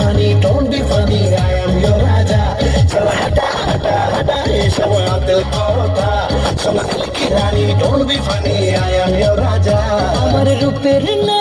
Rani, don't be funny, I am your রাজা। চলো হাঁটা হাঁটা হাঁটা এসব আতেল কথা। সোনালি রানী, don't be funny, I am your রাজা। আমার রূপের না